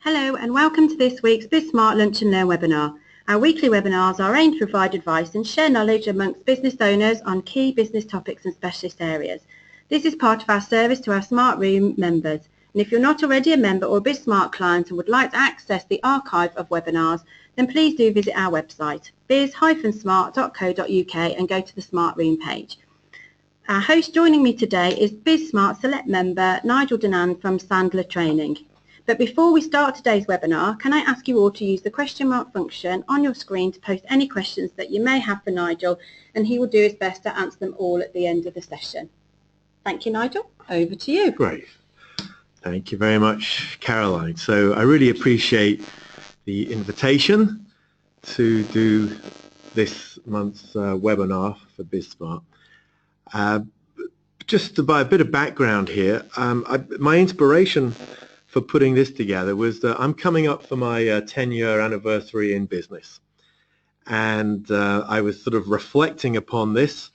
Hello and welcome to this week's BizSmart Lunch and Learn webinar. Our weekly webinars are aimed to provide advice and share knowledge amongst business owners on key business topics and specialist areas. This is part of our service to our Smart Room members. And if you're not already a member or a BizSmart client and would like to access the archive of webinars, then please do visit our website, biz-smart.co.uk, and go to the Smart Room page. Our host joining me today is BizSmart Select member Nigel Dunand from Sandler Training. But before we start today's webinar, can I ask you all to use the question mark function on your screen to post any questions that you may have for Nigel, and he will do his best to answer them all at the end of the session. Thank you, Nigel. Over to you. Great. Thank you very much, Caroline. So I really appreciate the invitation to do this month's webinar for BizSmart. Just by a bit of background here, my inspiration for putting this together was that I'm coming up for my 10-year anniversary in business, and I was sort of reflecting upon this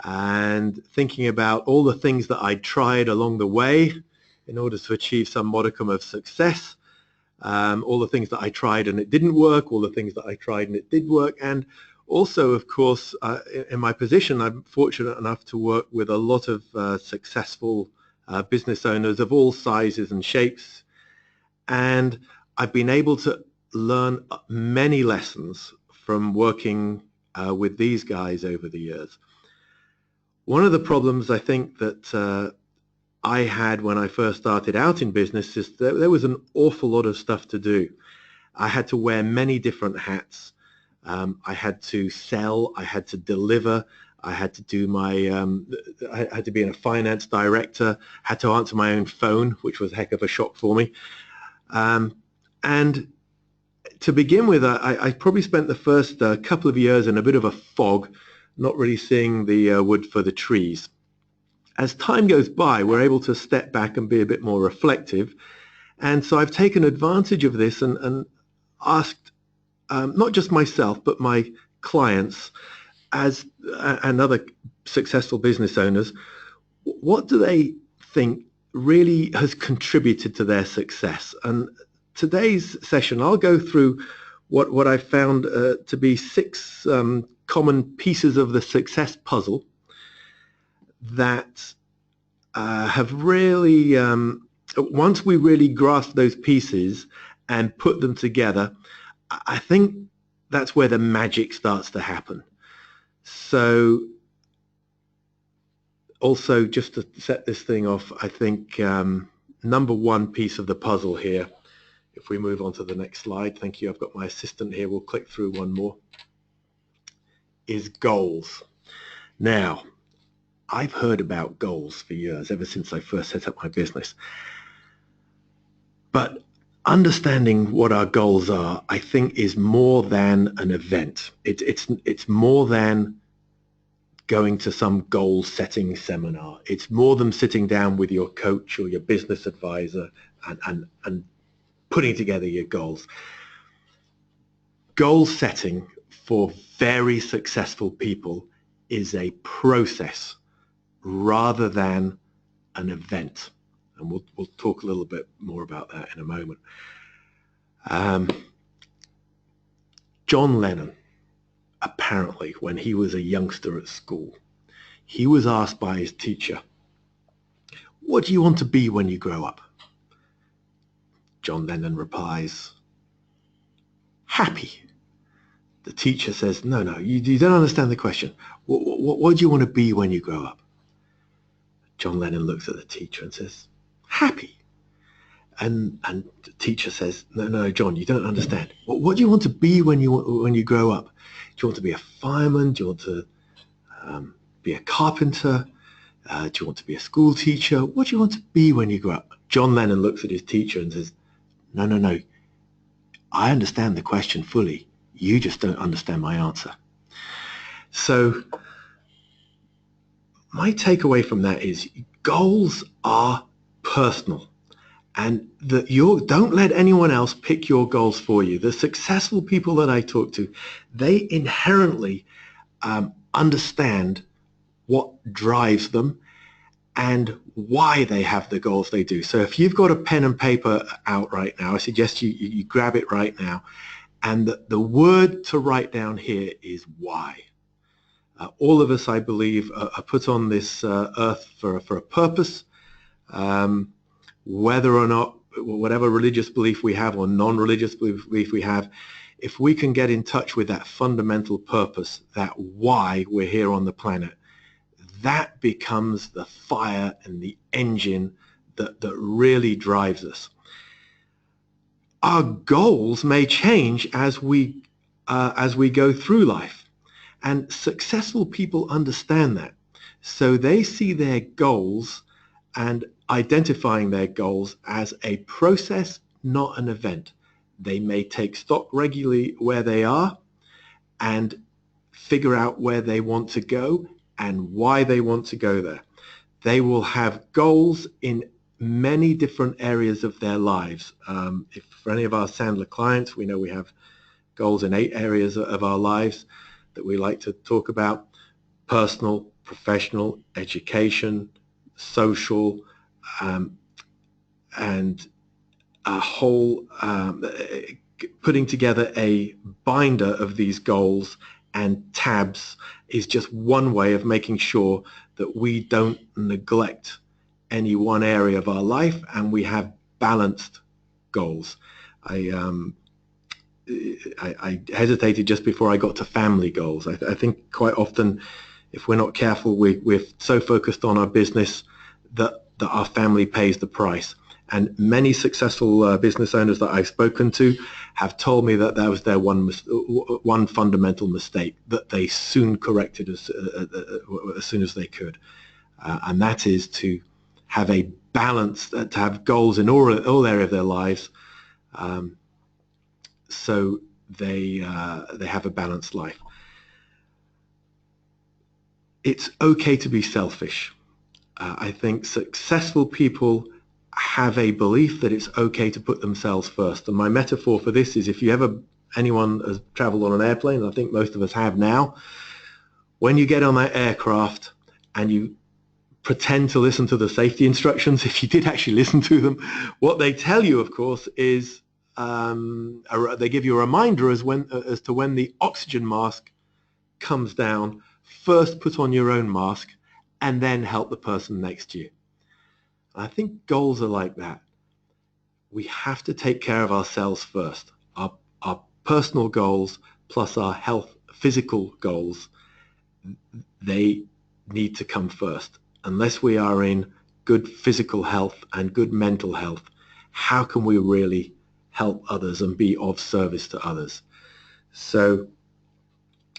and thinking about all the things that I tried along the way in order to achieve some modicum of success, all the things that I tried and it didn't work, all the things that I tried and it did work, and also, of course, in my position, I'm fortunate enough to work with a lot of successful business owners of all sizes and shapes, and I've been able to learn many lessons from working with these guys over the years. One of the problems I think that I had when I first started out in business is that there was an awful lot of stuff to do. I had to wear many different hats. I had to sell, I had to deliver, I had to do my, I had to be a finance director, had to answer my own phone, which was a heck of a shock for me. And to begin with, I probably spent the first couple of years in a bit of a fog, not really seeing the wood for the trees. As time goes by, we're able to step back and be a bit more reflective. And so I've taken advantage of this and asked not just myself, but my clients and other successful business owners, what do they think really has contributed to their success? And today's session, I'll go through what I found to be 6 common pieces of the success puzzle that have really, once we really grasp those pieces and put them together, I think that's where the magic starts to happen. So also, just to set this thing off, I think number 1 piece of the puzzle here, if we move on to the next slide, thank you, I've got my assistant here, we'll click through one more, is goals. Now, I've heard about goals for years, ever since I first set up my business. But understanding what our goals are, I think, is more than an event. It's more than going to some goal-setting seminar. It's more than sitting down with your coach or your business advisor and putting together your goals. Goal setting for very successful people is a process rather than an event. And we'll talk a little bit more about that in a moment. John Lennon, apparently, when he was a youngster at school, he was asked by his teacher, "What do you want to be when you grow up?" John Lennon replies, "Happy." The teacher says, no, you don't understand the question. What do you want to be when you grow up? John Lennon looks at the teacher and says, "Happy." And the teacher says, no, John, you don't understand. What do you want to be when you grow up? Do you want to be a fireman? Do you want to be a carpenter? Do you want to be a school teacher? What do you want to be when you grow up? John Lennon looks at his teacher and says, no, I understand the question fully. You just don't understand my answer. So my takeaway from that is goals are personal, and that don't let anyone else pick your goals for you. The successful people that I talk to, they inherently understand what drives them, and why they have the goals they do. So if you've got a pen and paper out right now, I suggest you grab it right now. And the word to write down here is why. All of us, I believe, are put on this earth for a purpose. Whether or not, whatever religious belief we have or non-religious belief we have, if we can get in touch with that fundamental purpose, that why we're here on the planet, that becomes the fire and the engine that really drives us. Our goals may change as we go through life, and successful people understand that. So they see their goals and identifying their goals as a process, not an event. They may take stock regularly where they are and figure out where they want to go and why they want to go there. They will have goals in many different areas of their lives. If for any of our Sandler clients, we know we have goals in 8 areas of our lives that we like to talk about: personal, professional, education, social, and a whole putting together a binder of these goals and tabs is just one way of making sure that we don't neglect any one area of our life and we have balanced goals. I hesitated just before I got to family goals. I think quite often, if we're not careful, we're so focused on our business that our family pays the price. And many successful business owners that I've spoken to have told me that was their one fundamental mistake that they soon corrected as soon as they could. And that is to have a balance, to have goals in all areas of their lives, so they have a balanced life. It's okay to be selfish. I think successful people have a belief that it's okay to put themselves first. And my metaphor for this is, if anyone has traveled on an airplane, and I think most of us have now, when you get on that aircraft and you pretend to listen to the safety instructions, if you did actually listen to them, what they tell you, of course, is they give you a reminder as to when the oxygen mask comes down. First put on your own mask and then help the person next to you. I think goals are like that. We have to take care of ourselves first. Our personal goals plus our physical goals, they need to come first. Unless we are in good physical health and good mental health, how can we really help others and be of service to others? So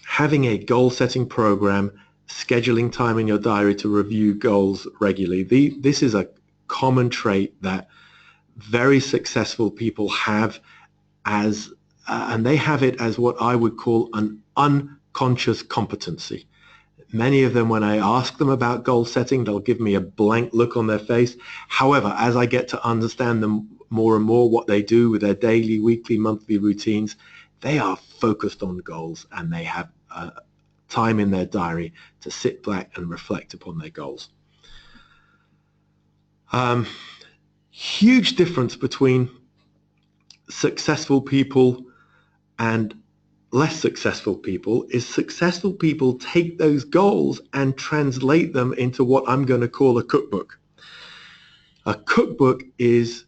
having a goal-setting program, scheduling time in your diary to review goals regularly, this is a common trait that very successful people have, and they have it as what I would call an unconscious competency. Many of them, when I ask them about goal setting, they'll give me a blank look on their face. However, as I get to understand them more and more, what they do with their daily, weekly, monthly routines, they are focused on goals, and they have time in their diary to sit back and reflect upon their goals. Huge difference between successful people and less successful people is successful people take those goals and translate them into what I'm going to call a cookbook. A cookbook is,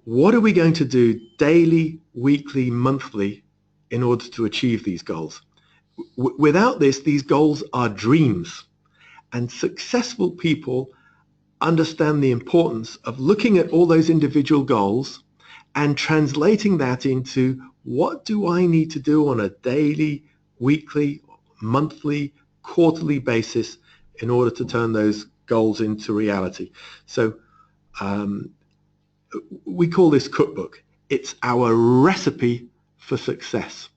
what are we going to do daily, weekly, monthly in order to achieve these goals? Without this, these goals are dreams. And successful people understand the importance of looking at all those individual goals and translating that into, what do I need to do on a daily, weekly, monthly, quarterly basis in order to turn those goals into reality? So we call this cookbook. It's our recipe for success.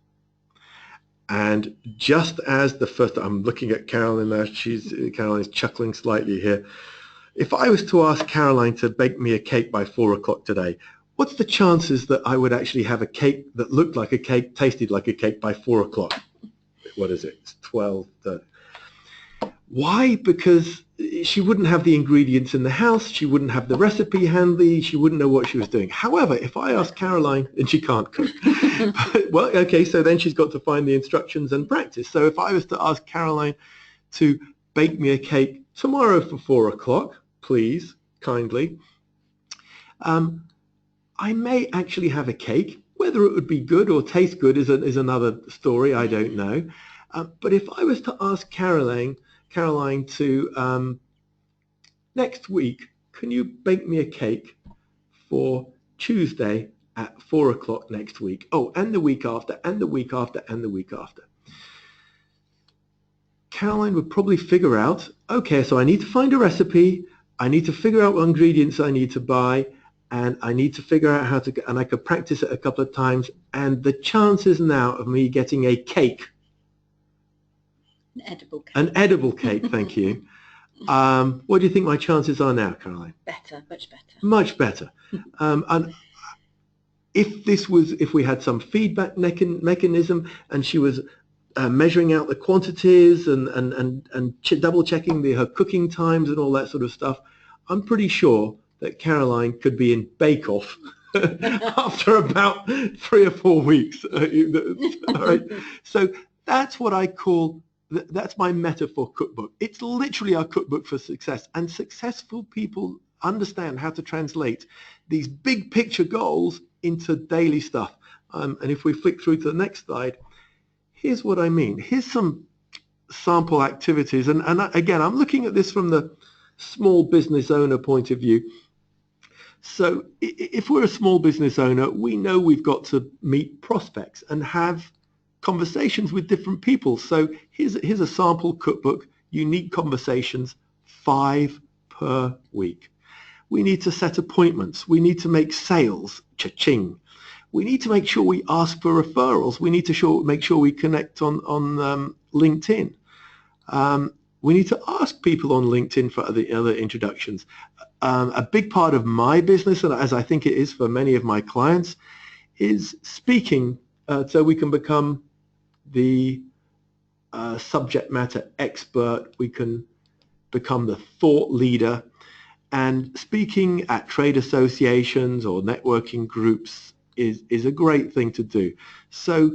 And just as the first, I'm looking at Carolyn now, Carolyn's chuckling slightly here. If I was to ask Caroline to bake me a cake by 4 o'clock today, what's the chances that I would actually have a cake that looked like a cake, tasted like a cake by 4 o'clock? What is it? It's 12. Why? Because she wouldn't have the ingredients in the house, she wouldn't have the recipe handy, she wouldn't know what she was doing. However, if I ask Caroline, and she can't cook, well, okay, so then she's got to find the instructions and practice. So if I was to ask Caroline to bake me a cake tomorrow for 4 o'clock, please, kindly, I may actually have a cake. Whether it would be good or taste good is another story, I don't know. But if I was to ask Caroline to, next week, can you bake me a cake for Tuesday at 4 o'clock next week? Oh, and the week after, and the week after, and the week after. Caroline would probably figure out, okay, so I need to find a recipe, I need to figure out what ingredients I need to buy, and I need to figure out how to, and I could practice it a couple of times, and the chances now of me getting a cake, an edible cake, thank you. What do you think my chances are now, Caroline? Better, much better. Much better. And if we had some feedback mechanism, and she was measuring out the quantities and double checking her cooking times and all that sort of stuff, I'm pretty sure that Caroline could be in Bake Off after about 3 or 4 weeks. All right. So that's what I call, that's my metaphor cookbook. It's literally our cookbook for success, and successful people understand how to translate these big picture goals into daily stuff. And if we flick through to the next slide, here's what I mean. Here's some sample activities. And again, I'm looking at this from the small business owner point of view. So if we're a small business owner, we know we've got to meet prospects and have conversations with different people. So here's a sample cookbook, unique conversations, 5 per week. We need to set appointments. We need to make sales, cha-ching. We need to make sure we ask for referrals. We need to make sure we connect on LinkedIn. We need to ask people on LinkedIn for other introductions. A big part of my business, and as I think it is for many of my clients, is speaking, so we can become the subject matter expert. We can become the thought leader. And speaking at trade associations or networking groups is a great thing to do. So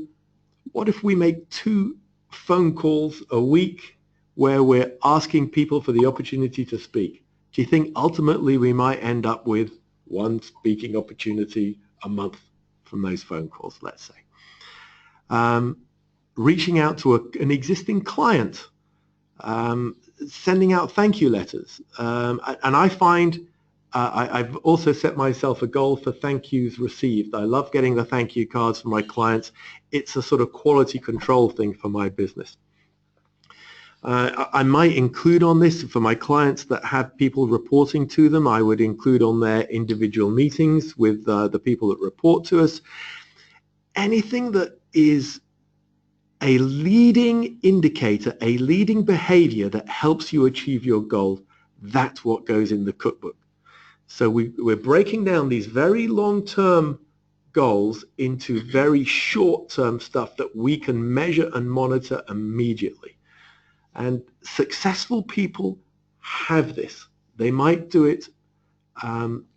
what if we make 2 phone calls a week where we're asking people for the opportunity to speak? Do you think ultimately we might end up with 1 speaking opportunity a month from those phone calls, let's say? Reaching out to an existing client, sending out thank you letters. And I find I've also set myself a goal for thank yous received. I love getting the thank you cards from my clients. It's a sort of quality control thing for my business. I might include on this for my clients that have people reporting to them. I would include on their individual meetings with the people that report to us. Anything that is a leading indicator, a leading behavior that helps you achieve your goal, that's what goes in the cookbook. So we're breaking down these very long-term goals into very short-term stuff that we can measure and monitor immediately. And successful people have this. They might do it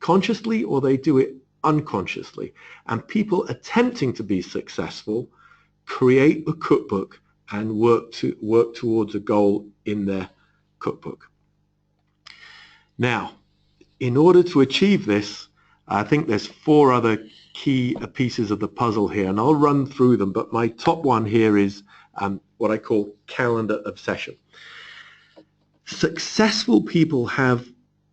consciously, or they do it unconsciously. And people attempting to be successful create a cookbook and work towards a goal in their cookbook. Now, in order to achieve this, I think there's 4 other key pieces of the puzzle here, and I'll run through them, but my top one here is what I call calendar obsession. Successful people have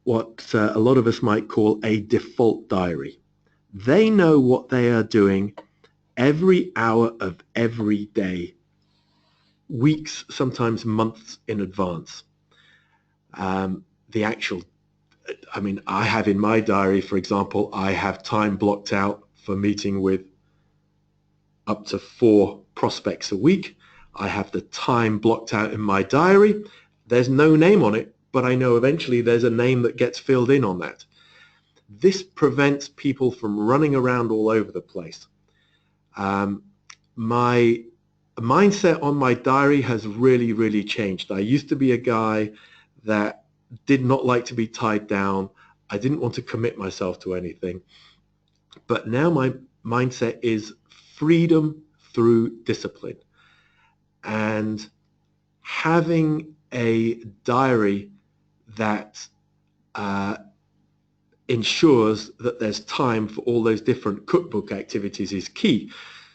what a lot of us might call a default diary. They know what they are doing every hour of every day, weeks, sometimes months in advance. I have in my diary, for example, I have time blocked out for meeting with up to 4 prospects a week. I have the time blocked out in my diary. There's no name on it, but I know eventually there's a name that gets filled in on that. This prevents people from running around all over the place. My mindset on my diary has really, really changed. I used to be a guy that did not like to be tied down. I didn't want to commit myself to anything. But now my mindset is freedom through discipline. And having a diary that ensures that there's time for all those different cookbook activities is key.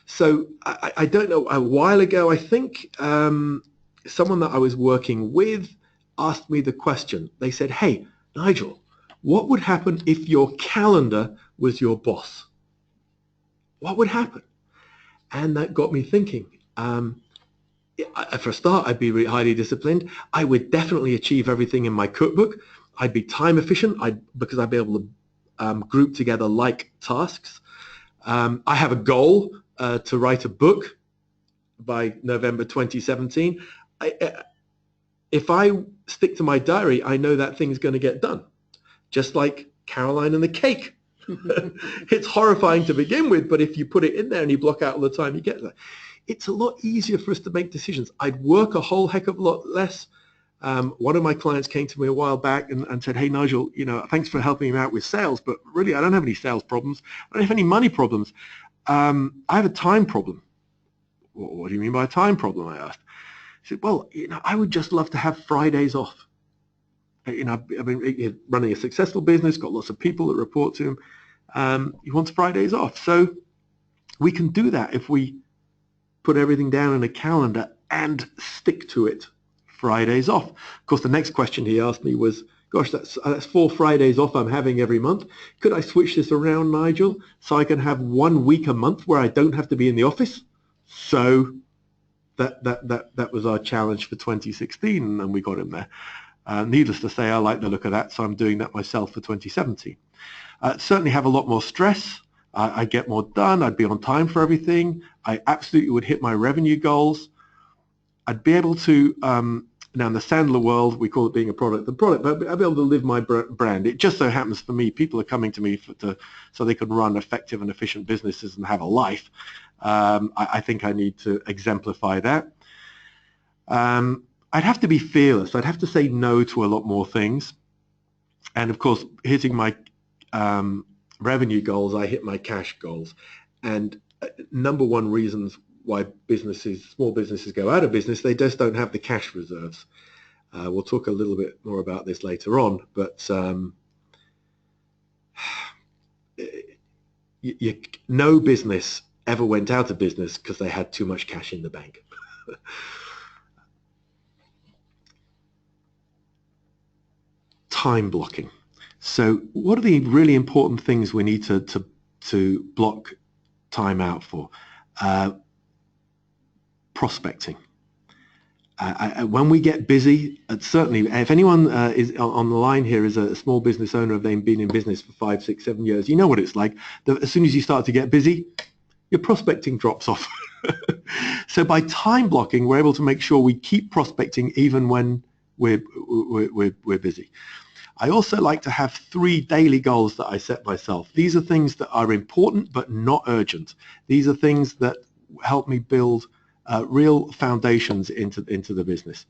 So I don't know, a while ago, I think someone that I was working with asked me the question. They said, hey, Nigel, what would happen if your calendar was your boss? What would happen? And that got me thinking. For a start, I'd be really highly disciplined. I would definitely achieve everything in my cookbook. I'd be time efficient because I'd be able to group together like tasks. I have a goal to write a book by November 2017. If I stick to my diary, I know that thing's going to get done. Just like Caroline and the cake. It's horrifying to begin with, but if you put it in there and you block out all the time, you get there. It's a lot easier for us to make decisions. I'd work a whole heck of a lot less. One of my clients came to me a while back and said, hey, Nigel, thanks for helping me out with sales, but really I don't have any sales problems. I don't have any money problems. I have a time problem. What do you mean by a time problem? I asked. He said, well, I would just love to have Fridays off. I've been running a successful business, got lots of people that report to him. He wants Fridays off. So we can do that if we put everything down in a calendar and stick to it. Fridays off. Of course, the next question he asked me was, gosh, that's 4 Fridays off I'm having every month. Could I switch this around, Nigel, so I can have 1 week a month where I don't have to be in the office? So that was our challenge for 2016, and we got him there. Needless to say, I like the look of that, so I'm doing that myself for 2017. Certainly have a lot more stress. I get more done. I'd be on time for everything. I absolutely would hit my revenue goals. I'd be able to, now in the Sandler world, we call it being a product, but I'd be able to live my brand. It just so happens for me, people are coming to me so they can run effective and efficient businesses and have a life. I think I need to exemplify that. I'd have to be fearless. I'd have to say no to a lot more things. And of course, hitting my revenue goals, I hit my cash goals. And number one reasons why small businesses go out of business, they just don't have the cash reserves. We'll talk a little bit more about this later on, but no business ever went out of business because they had too much cash in the bank. Time blocking. So what are the really important things we need to block time out for? Prospecting. When we get busy, certainly if anyone is on the line here is a small business owner, they've been in business for 5, 6, 7 years, you know what it's like. As soon as you start to get busy, your prospecting drops off. So by time blocking, we're able to make sure we keep prospecting even when we're busy. I also like to have 3 daily goals that I set myself. These are things that are important but not urgent. These are things that help me build real foundations into the business.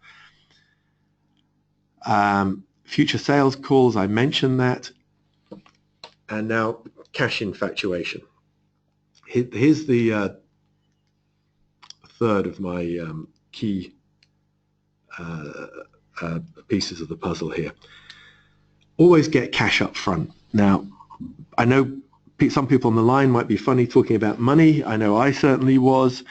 Future sales calls, I mentioned that. And now cash infatuation. Here's the third of my key pieces of the puzzle here. Always get cash up front. Now, I know some people on the line might be funny talking about money. I know I certainly was.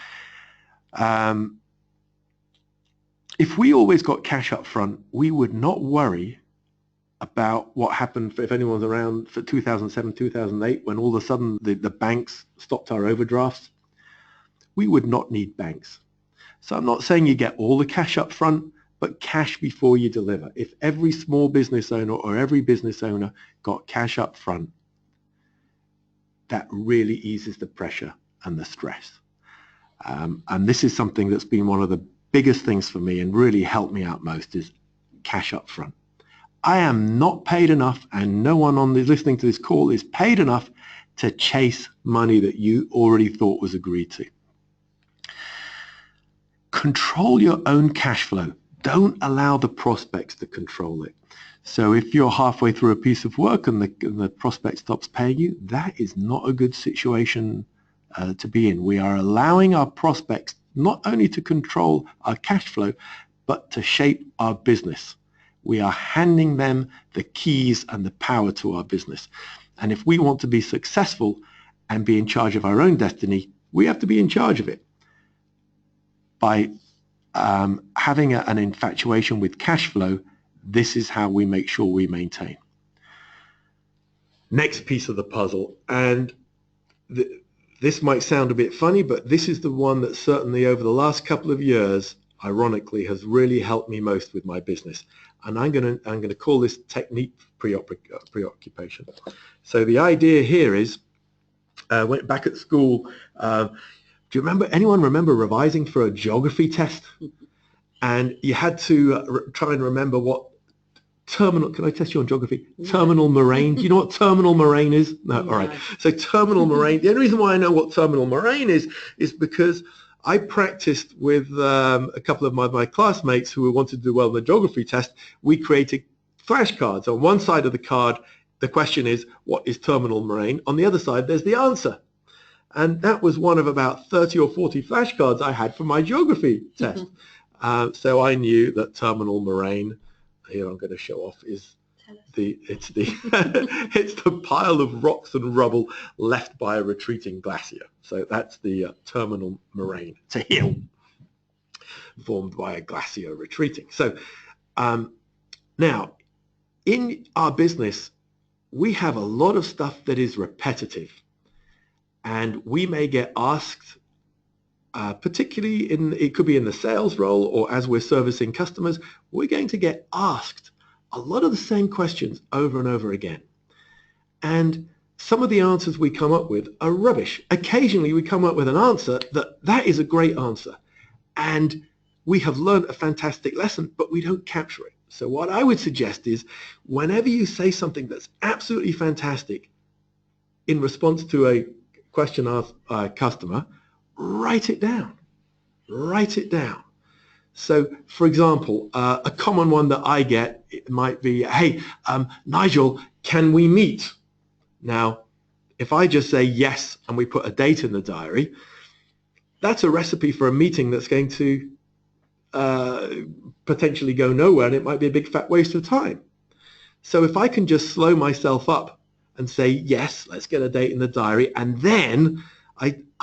If we always got cash up front, we would not worry about what happened if anyone's around for 2007, 2008, when all of a sudden the banks stopped our overdrafts. We would not need banks. So I'm not saying you get all the cash up front, but cash before you deliver. If every small business owner or every business owner got cash up front, that really eases the pressure and the stress. And this is something that's been one of the biggest things for me and really helped me out most is cash up front. I am not paid enough, and no one listening to this call is paid enough to chase money that you already thought was agreed to. Control your own cash flow. Don't allow the prospects to control it. So if you're halfway through a piece of work and the prospect stops paying you, that is not a good situation to be in. We are allowing our prospects not only to control our cash flow, but to shape our business. We are handing them the keys and the power to our business. And if we want to be successful and be in charge of our own destiny, we have to be in charge of it. By having an infatuation with cash flow, this is how we make sure we maintain. Next piece of the puzzle, and this might sound a bit funny, but this is the one that certainly over the last couple of years, ironically, has really helped me most with my business. And I'm going to call this technique preoccupation. So the idea here is, went back at school. Do you remember? Anyone remember revising for a geography test? And you had to try and remember what terminal. Can I test you on geography? Terminal moraine. Do you know what terminal moraine is? No. All right. So terminal moraine. The only reason why I know what terminal moraine is because I practiced with a couple of my classmates who wanted to do well in the geography test. We created flashcards. On one side of the card, the question is, what is terminal moraine? On the other side, there's the answer. And that was one of about 30 or 40 flashcards I had for my geography test. So I knew that terminal moraine, here I'm going to show off, is it's the pile of rocks and rubble left by a retreating glacier. So that's the terminal moraine. It's a hill formed by a glacier retreating. So now, in our business, we have a lot of stuff that is repetitive, and we may get asked, particularly it could be in the sales role or as we're servicing customers, we're going to get asked a lot of the same questions over and over again. And some of the answers we come up with are rubbish. Occasionally we come up with an answer that is a great answer, and we have learned a fantastic lesson, but we don't capture it. So what I would suggest is, whenever you say something that's absolutely fantastic in response to a question asked by a customer, write it down. Write it down. So, for example, a common one that I get, it might be, hey, Nigel, can we meet? Now, if I just say yes and we put a date in the diary, that's a recipe for a meeting that's going to potentially go nowhere, and it might be a big fat waste of time. So if I can just slow myself up and say, yes, let's get a date in the diary, and then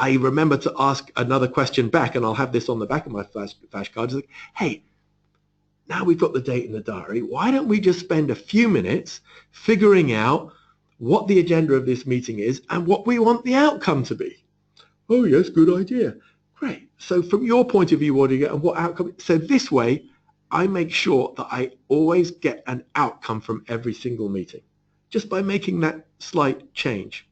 I remember to ask another question back, and I'll have this on the back of my flashcards, like, hey, now we've got the date in the diary, why don't we just spend a few minutes figuring out what the agenda of this meeting is and what we want the outcome to be? Oh yes, good idea. Great. So from your point of view, what do you get and what outcome? So this way, I make sure that I always get an outcome from every single meeting, just by making that slight change.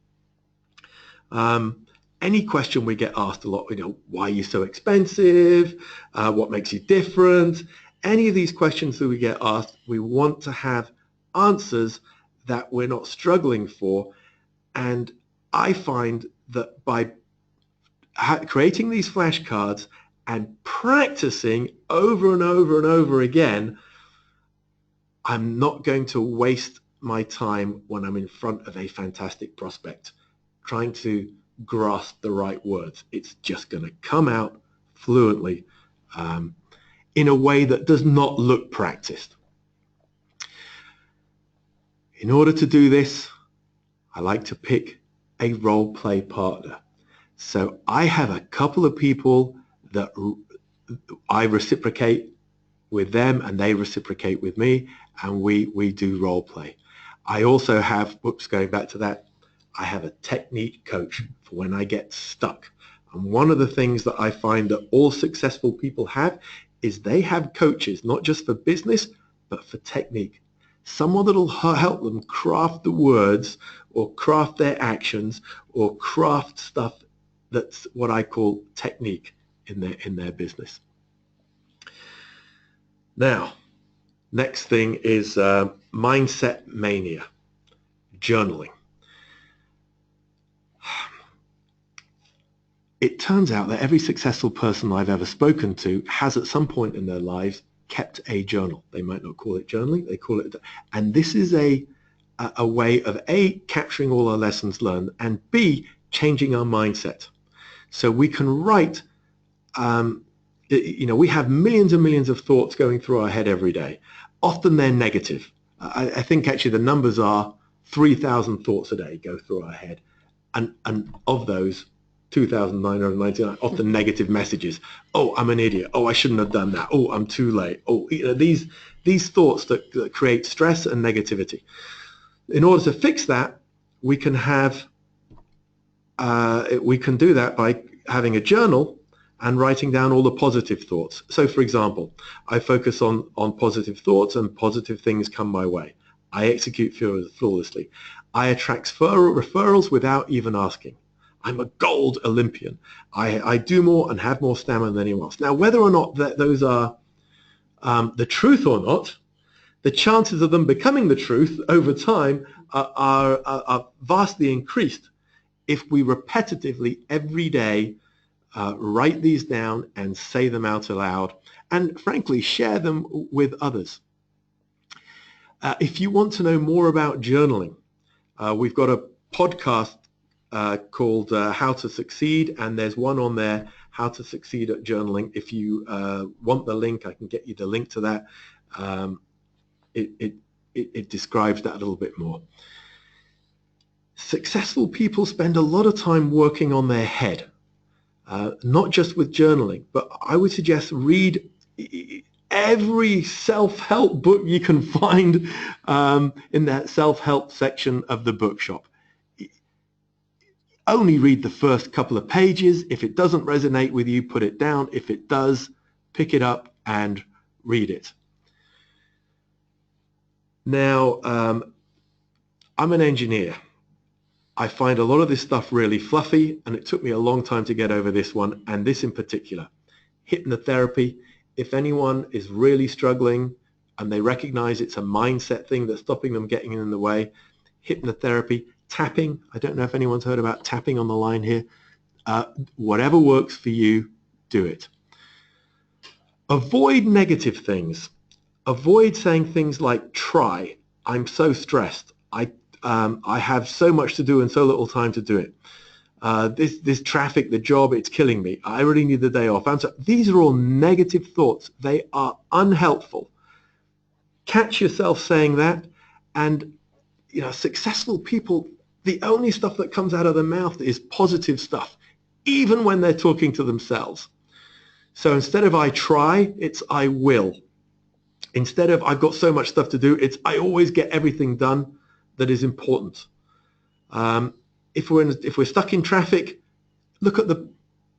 Any question we get asked a lot, why are you so expensive? What makes you different? Any of these questions that we get asked, we want to have answers that we're not struggling for. And I find that by creating these flashcards and practicing over and over and over again, I'm not going to waste my time when I'm in front of a fantastic prospect trying to grasp the right words. It's just going to come out fluently in a way that does not look practiced. In order to do this, I like to pick a role play partner. So I have a couple of people that I reciprocate with them and they reciprocate with me, and we do role play. I also have, going back to that, I have a technique coach for when I get stuck. And one of the things that I find that all successful people have is they have coaches, not just for business, but for technique. Someone that'll help them craft the words or craft their actions or craft stuff that's what I call technique in their business. Now, next thing is mindset mania, journaling. It turns out that every successful person I've ever spoken to has at some point in their lives kept a journal. They might not call it journaling, they call it, and this is a way of A, capturing all our lessons learned, and B, changing our mindset. So we can write, we have millions and millions of thoughts going through our head every day. Often they're negative. I think actually the numbers are 3,000 thoughts a day go through our head. And of those, 2,999 often negative messages. Oh, I'm an idiot. Oh, I shouldn't have done that. Oh, I'm too late. Oh, these thoughts that create stress and negativity. In order to fix that, we can do that by having a journal and writing down all the positive thoughts. So, for example, I focus on positive thoughts, and positive things come my way. I execute flawlessly. I attract referrals without even asking. I'm a gold Olympian. I do more and have more stamina than anyone else. Now, whether or not those are the truth or not, the chances of them becoming the truth over time are vastly increased if we repetitively every day write these down and say them out aloud, and frankly share them with others. If you want to know more about journaling, we've got a podcast called How to Succeed, and there's one on there, How to Succeed at Journaling. If you want the link, I can get you the link to that. It describes that a little bit more. Successful people spend a lot of time working on their head, not just with journaling, but I would suggest read every self-help book you can find in that self-help section of the bookshop. Only read the first couple of pages. If it doesn't resonate with you, put it down. If it does, pick it up and read it. Now, I'm an engineer. I find a lot of this stuff really fluffy, and it took me a long time to get over this one, and this in particular. Hypnotherapy. If anyone is really struggling and they recognize it's a mindset thing that's stopping them getting in the way, hypnotherapy, tapping. I don't know if anyone's heard about tapping on the line here. Whatever works for you, do it. Avoid negative things. Avoid saying things like try. I'm so stressed. I have so much to do and so little time to do it. This traffic, the job, it's killing me. I really need the day off. These are all negative thoughts. They are unhelpful. Catch yourself saying that, and successful people, the only stuff that comes out of their mouth is positive stuff, even when they're talking to themselves. So instead of I try, it's I will. Instead of I've got so much stuff to do, it's I always get everything done that is important. If we're stuck in traffic, look at the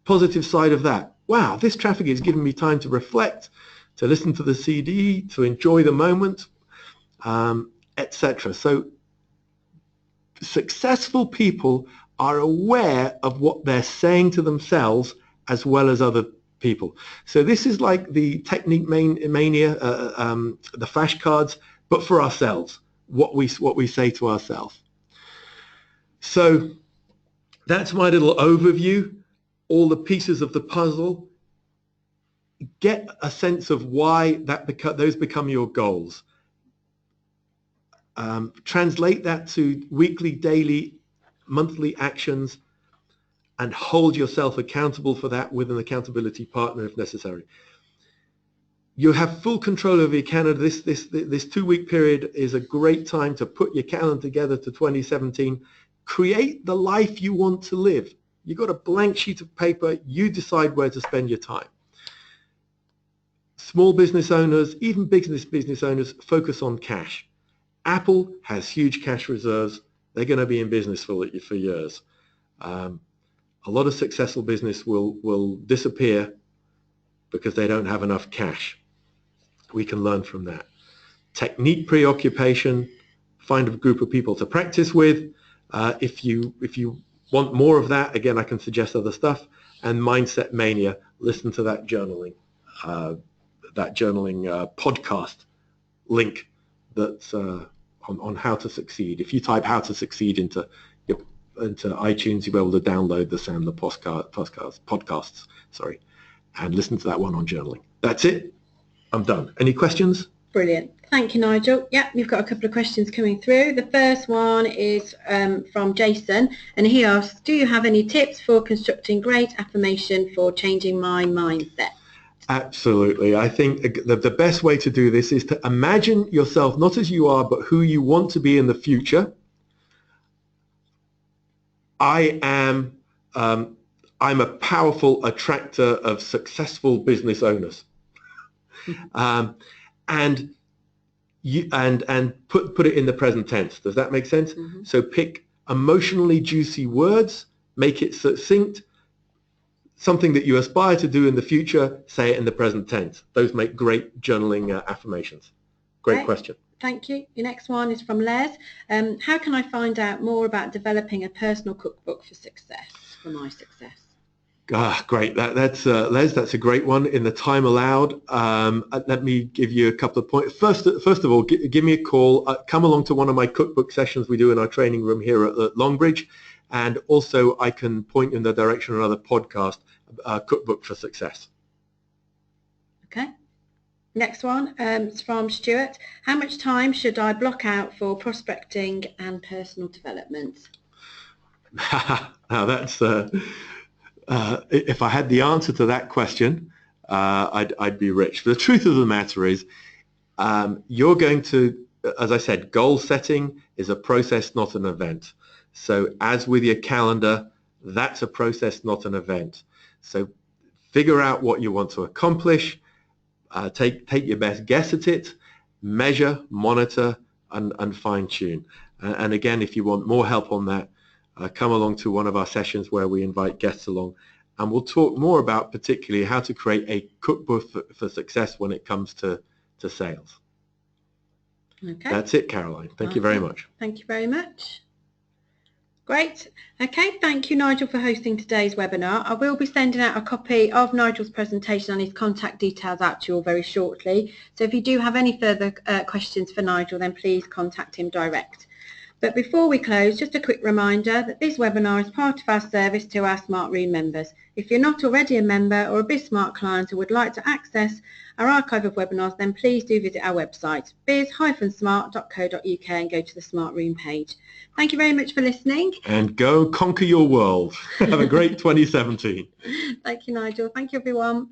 positive side of that. Wow, this traffic is giving me time to reflect, to listen to the CD, to enjoy the moment, etc. So successful people are aware of what they're saying to themselves as well as other people. So this is like the technique mania, the flashcards, but for ourselves, what we say to ourselves. So that's my little overview, all the pieces of the puzzle. Get a sense of why those become your goals. Translate that to weekly, daily, monthly actions, and hold yourself accountable for that with an accountability partner if necessary. You have full control over your calendar. This 2-week period is a great time to put your calendar together to 2017. Create the life you want to live. You've got a blank sheet of paper. You decide where to spend your time. Small business owners, even business owners, focus on cash. Apple has huge cash reserves. They're going to be in business for years. A lot of successful business will disappear because they don't have enough cash. We can learn from that. Technique preoccupation, find a group of people to practice with. If you want more of that, again, I can suggest other stuff. And mindset mania, listen to that journaling podcast link that's on how to succeed. If you type how to succeed into iTunes, you'll be able to download the Sandler podcasts, and listen to that one on journaling. That's it. I'm done. Any questions? Brilliant. Thank you, Nigel. Yeah, we've got a couple of questions coming through. The first one is from Jason, and he asks, do you have any tips for constructing great affirmation for changing my mindset? Absolutely. I think the best way to do this is to imagine yourself not as you are, but who you want to be in the future. I'm a powerful attractor of successful business owners. And put it in the present tense. Does that make sense? Mm-hmm. So pick emotionally juicy words, make it succinct, something that you aspire to do in the future, say it in the present tense. Those make great journaling affirmations. Great question. Thank you. Your next one is from Les. How can I find out more about developing a personal cookbook for success, for my success? Great. That's Les, that's a great one. In the time allowed, let me give you a couple of points. First of all, give me a call. Come along to one of my cookbook sessions we do in our training room here at Longbridge. And also I can point you in the direction of another podcast, Cookbook for Success. Okay. Next one is from Stuart. How much time should I block out for prospecting and personal development? Now that's... if I had the answer to that question, I'd be rich. But the truth of the matter is, you're going to, as I said, goal setting is a process, not an event. So as with your calendar, that's a process, not an event. So figure out what you want to accomplish, take your best guess at it, measure, monitor, and fine-tune. And again, if you want more help on that, come along to one of our sessions where we invite guests along, and we'll talk more about particularly how to create a cookbook for success when it comes to sales. Okay. That's it, Caroline. Thank you very much. Thank you very much. Great. Okay, thank you, Nigel, for hosting today's webinar. I will be sending out a copy of Nigel's presentation and his contact details out to you all very shortly. So if you do have any further questions for Nigel, then please contact him direct. But before we close, just a quick reminder that this webinar is part of our service to our Smart Room members. If you're not already a member or a BizSmart client who would like to access our archive of webinars, then please do visit our website, biz-smart.co.uk, and go to the Smart Room page. Thank you very much for listening. And go conquer your world. Have a great 2017. Thank you, Nigel. Thank you, everyone.